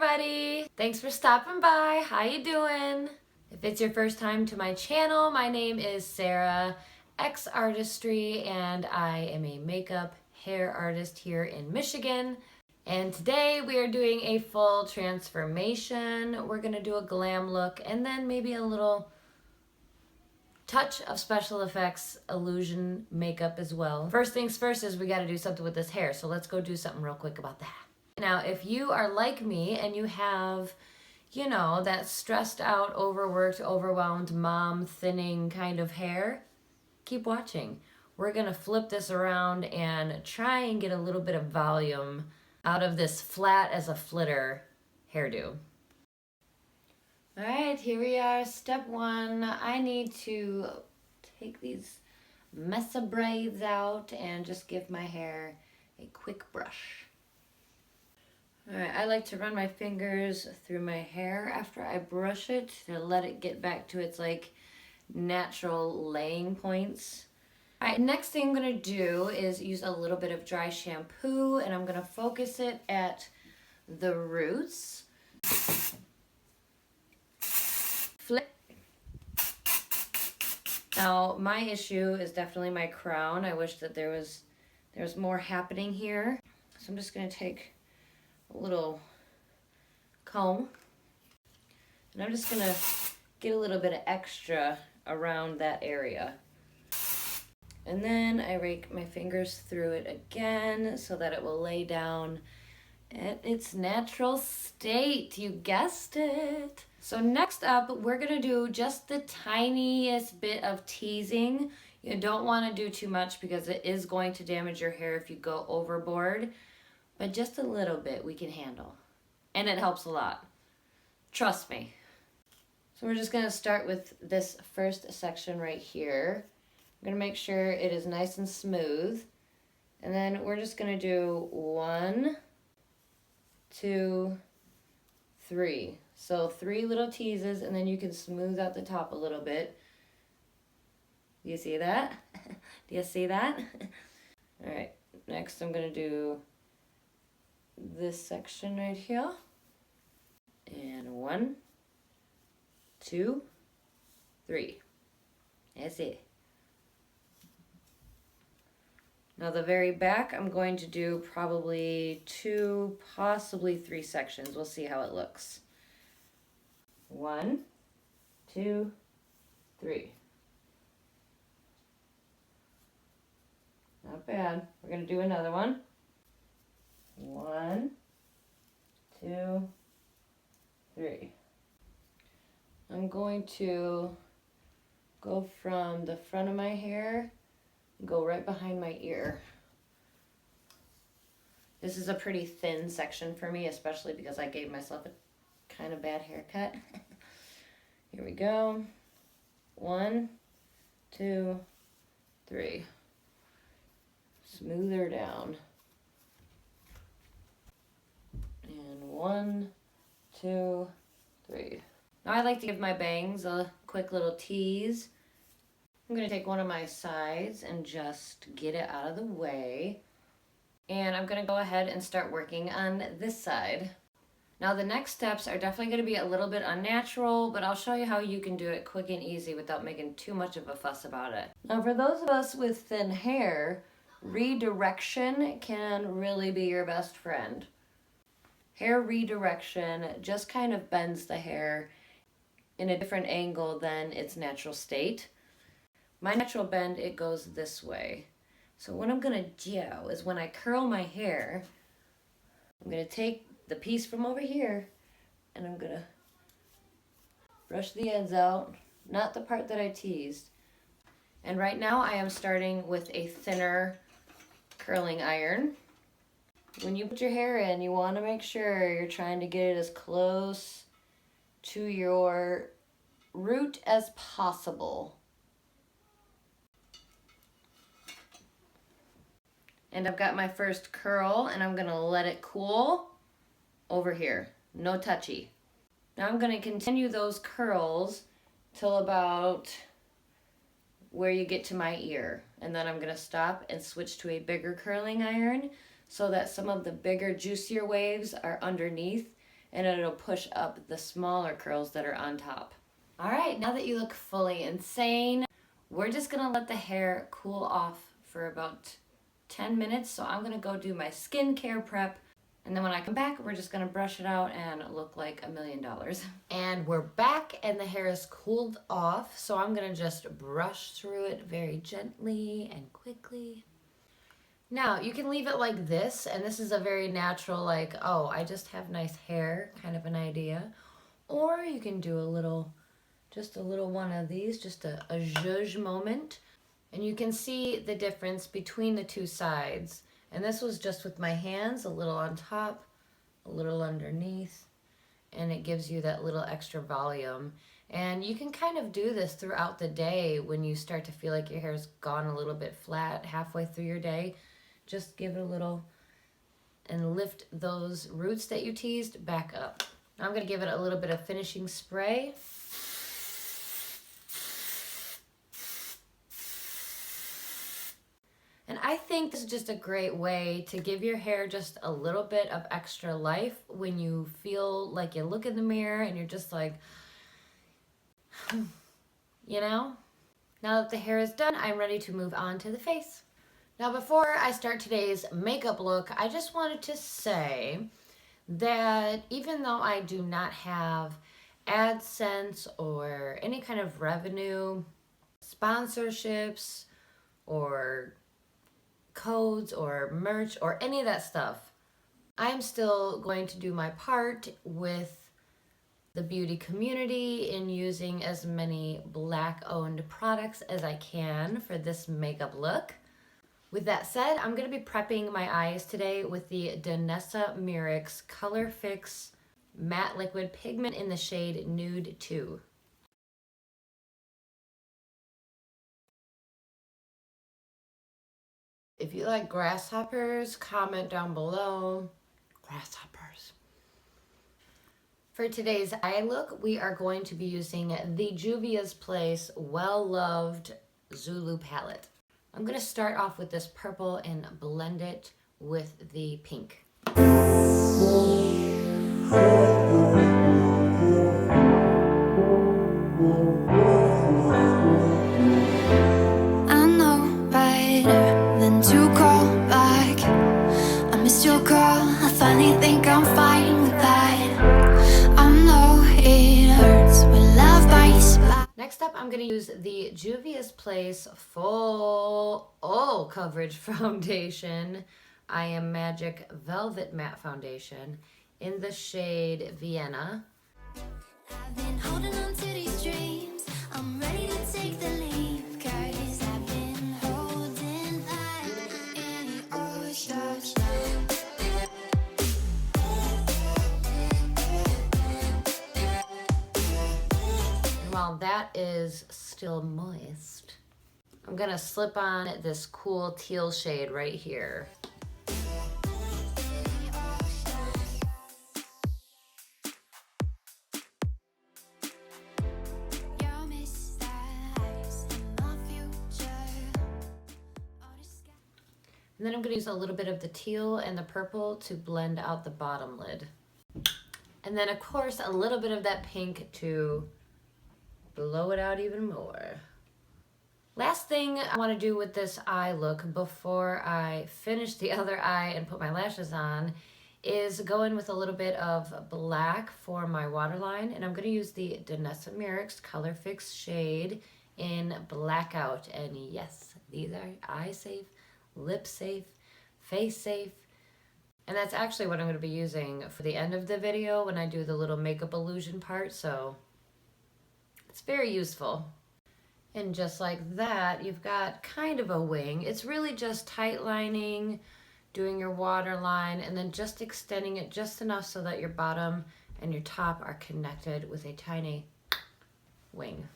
everybody! Thanks for stopping by. How you doing? If it's your first time to my channel, my name is SARAHXARTISTRY and I am a makeup hair artist here in Michigan. And today we are doing a full transformation. We're gonna do a glam look and then maybe a little touch of special effects illusion makeup as well. First things first is we gotta do something with this hair, so let's go do something real quick about that. Now, if you are like me and you have, you know, that stressed out, overworked, overwhelmed, mom thinning kind of hair, keep watching. We're gonna flip this around and try and get a little bit of volume out of this flat as a flitter hairdo. All right, here we are, step one. I need to take these mess of braids out and just give my hair a quick brush. All right, I like to run my fingers through my hair after I brush it to let it get back to its like natural laying points. All right, next thing I'm gonna do is use a little bit of dry shampoo and I'm gonna focus it at the roots. Flip. Now, my issue is definitely my crown. I wish that there was more happening here. So I'm just gonna take a little comb and I'm just gonna get a little bit of extra around that area. And then I rake my fingers through it again so that it will lay down at its natural state. You guessed it. So next up, we're gonna do just the tiniest bit of teasing. You don't wanna do too much because it is going to damage your hair if you go overboard. But just a little bit we can handle. And it helps a lot. Trust me. So we're just gonna start with this first section right here. I'm gonna make sure it is nice and smooth. And then we're just gonna do 1, 2, 3. So 3 little teases and then you can smooth out the top a little bit. Do you see that? Do you see that? All right, next I'm gonna do this section right here. And 1, 2, 3. That's it. Now the very back, I'm going to do probably 2, possibly 3 sections. We'll see how it looks. 1, 2, 3. Not bad. We're going to do another one. 1, 2, 3. I'm going to go from the front of my hair and go right behind my ear. This is a pretty thin section for me, especially because I gave myself a kind of bad haircut. Here we go. 1, 2, 3. Smooth her down. And 1, 2, 3. Now I like to give my bangs a quick little tease. I'm going to take one of my sides and just get it out of the way. And I'm going to go ahead and start working on this side. Now the next steps are definitely going to be a little bit unnatural, but I'll show you how you can do it quick and easy without making too much of a fuss about it. Now for those of us with thin hair, redirection can really be your best friend. Hair redirection just kind of bends the hair in a different angle than its natural state. My natural bend, it goes this way. So what I'm gonna do is when I curl my hair, I'm gonna take the piece from over here and I'm gonna brush the ends out, not the part that I teased. And right now I am starting with a thinner curling iron. When you put your hair in, you want to make sure you're trying to get it as close to your root as possible. And I've got my first curl and I'm going to let it cool over here. No touchy. Now I'm going to continue those curls till about where you get to my ear. And then I'm going to stop and switch to a bigger curling iron so that some of the bigger, juicier waves are underneath and it'll push up the smaller curls that are on top. All right, now that you look fully insane, we're just gonna let the hair cool off for about 10 minutes. So I'm gonna go do my skincare prep. And then when I come back, we're just gonna brush it out and look like $1 million. And we're back and the hair is cooled off. So I'm gonna just brush through it very gently and quickly. Now you can leave it like this, and this is a very natural, like, oh, I just have nice hair kind of an idea. Or you can do just a little one of these, just a zhuzh moment. And you can see the difference between the two sides. And this was just with my hands, a little on top, a little underneath, and it gives you that little extra volume. And you can kind of do this throughout the day when you start to feel like your hair's gone a little bit flat halfway through your day. Just give it a little and lift those roots that you teased back up. Now I'm gonna give it a little bit of finishing spray. And I think this is just a great way to give your hair just a little bit of extra life when you feel like you look in the mirror and you're just like, you know? Now that the hair is done, I'm ready to move on to the face. Now before I start today's makeup look, I just wanted to say that even though I do not have AdSense or any kind of revenue, sponsorships, or codes or merch or any of that stuff, I'm still going to do my part with the beauty community in using as many Black-owned products as I can for this makeup look. With that said, I'm going to be prepping my eyes today with the Danessa Myricks Color Fix Matte Liquid Pigment in the shade Nude 2. If you like grasshoppers, comment down below. Grasshoppers. For today's eye look, we are going to be using the Juvia's Place well-loved Zulu palette. I'm going to start off with this purple and blend it with the pink. Next up, I'm going to use the Juvia's Place Full Coverage Foundation. I Am Magic Velvet Matte Foundation in the shade Vienna. I've been holding on to these dreams. I'm ready to take the leap, 'cause I've been holding back any old stuff. While that is still moist, I'm gonna slip on this cool teal shade right here. And then I'm gonna use a little bit of the teal and the purple to blend out the bottom lid. And then of course, a little bit of that pink to blow it out even more. Last thing I want to do with this eye look before I finish the other eye and put my lashes on is go in with a little bit of black for my waterline. And I'm going to use the Danessa Myricks Color Fix shade in Blackout. And yes, these are eye safe, lip safe, face safe. And that's actually what I'm going to be using for the end of the video when I do the little makeup illusion part. So it's very useful. And just like that, you've got kind of a wing. It's really just tight lining, doing your waterline, and then just extending it just enough so that your bottom and your top are connected with a tiny wing.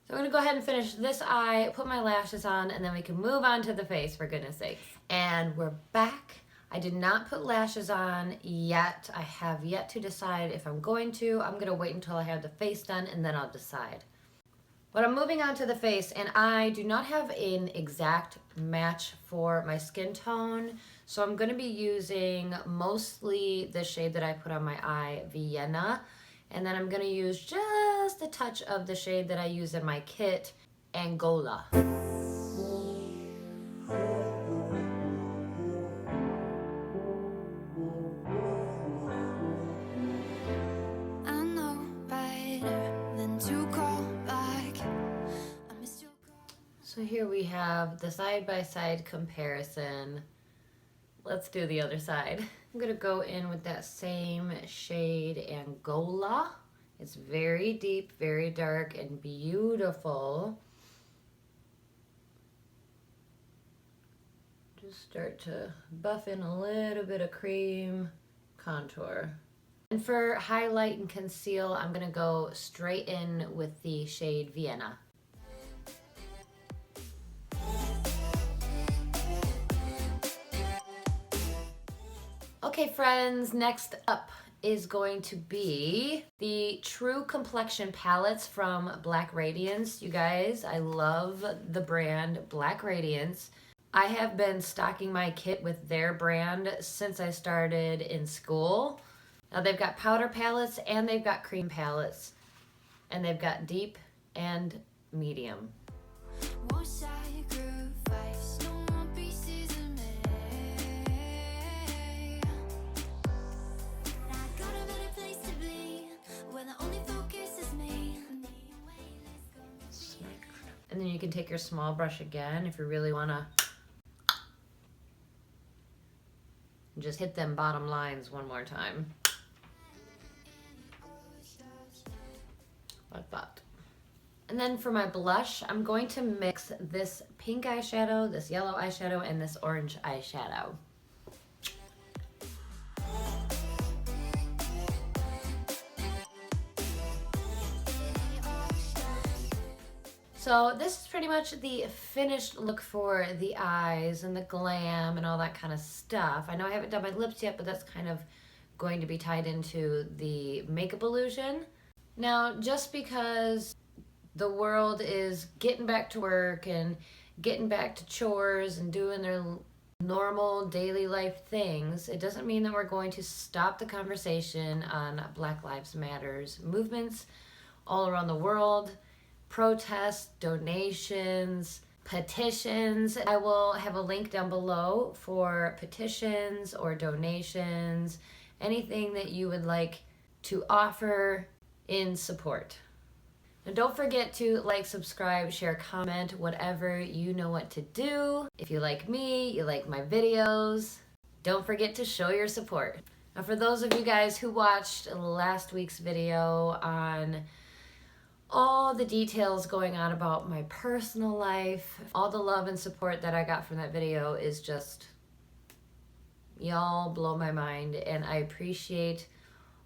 So I'm gonna go ahead and finish this eye, put my lashes on, and then we can move on to the face, for goodness sake. And we're back. I did not put lashes on yet. I have yet to decide if I'm going to. I'm gonna wait until I have the face done and then I'll decide. But I'm moving on to the face, and I do not have an exact match for my skin tone, so I'm going to be using mostly the shade that I put on my eye, Vienna, and then I'm going to use just a touch of the shade that I use in my kit, Angola. So here we have the side-by-side comparison. Let's do the other side. I'm gonna go in with that same shade, Angola. It's very deep, very dark, and beautiful. Just start to buff in a little bit of cream contour. And for highlight and conceal, I'm gonna go straight in with the shade Vienna. Okay friends, next up is going to be the True Complexion palettes from Black Radiance. You guys, I love the brand Black Radiance. I have been stocking my kit with their brand since I started in school. Now they've got powder palettes and they've got cream palettes, and they've got deep and medium. And then you can take your small brush again if you really want to just hit them bottom lines one more time. Like that. And then for my blush, I'm going to mix this pink eyeshadow, this yellow eyeshadow, and this orange eyeshadow. So this is pretty much the finished look for the eyes and the glam and all that kind of stuff. I know I haven't done my lips yet, but that's kind of going to be tied into the makeup illusion. Now, just because the world is getting back to work and getting back to chores and doing their normal daily life things, it doesn't mean that we're going to stop the conversation on Black Lives Matters movements all around the world. Protests, donations, petitions. I will have a link down below for petitions or donations, anything that you would like to offer in support. And don't forget to like, subscribe, share, comment, whatever you know what to do. If you like me, you like my videos, don't forget to show your support. Now for those of you guys who watched last week's video on all the details going on about my personal life, all the love and support that I got from that video is just, y'all blow my mind, and I appreciate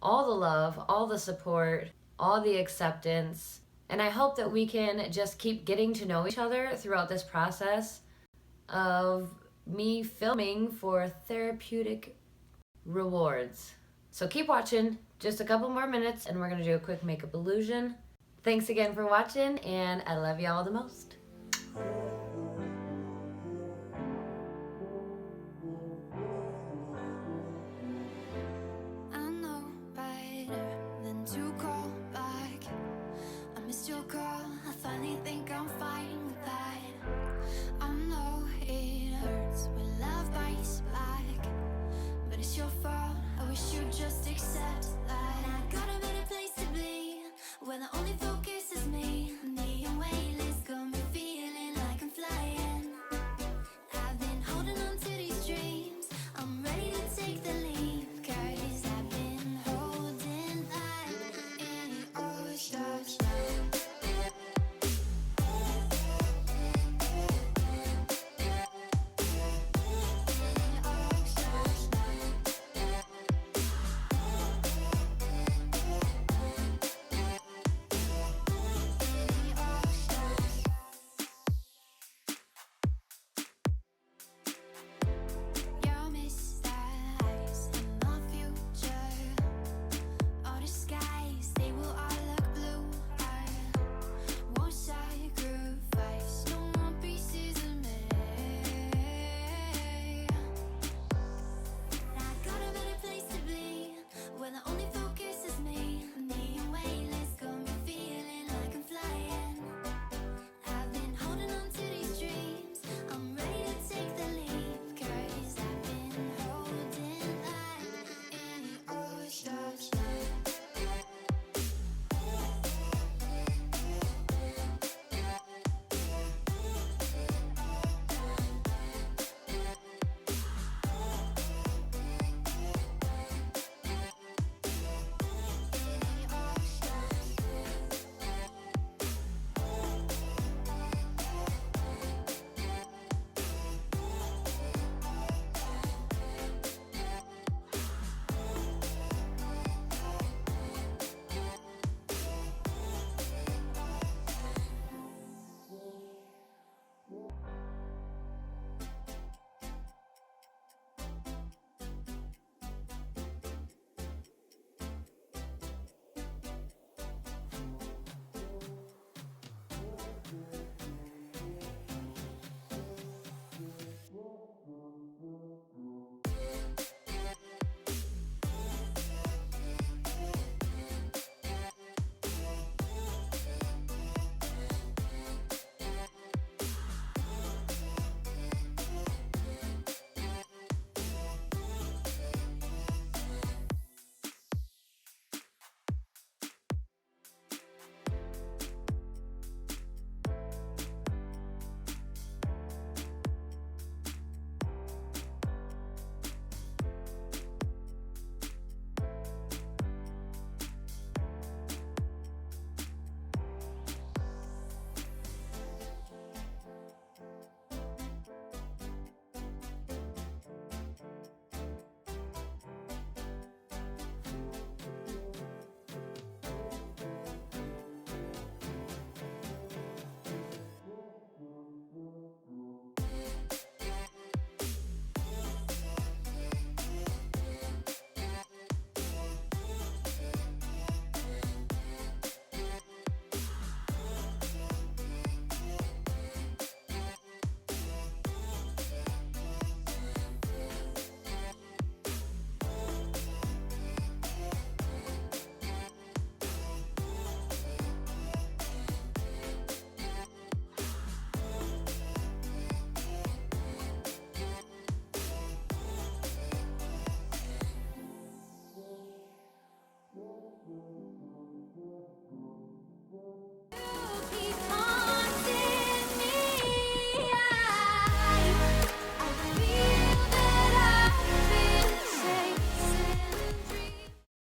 all the love, all the support, all the acceptance, and I hope that we can just keep getting to know each other throughout this process of me filming for therapeutic rewards. So keep watching, just a couple more minutes and we're gonna do a quick makeup illusion. Thanks again for watching, and I love y'all the most.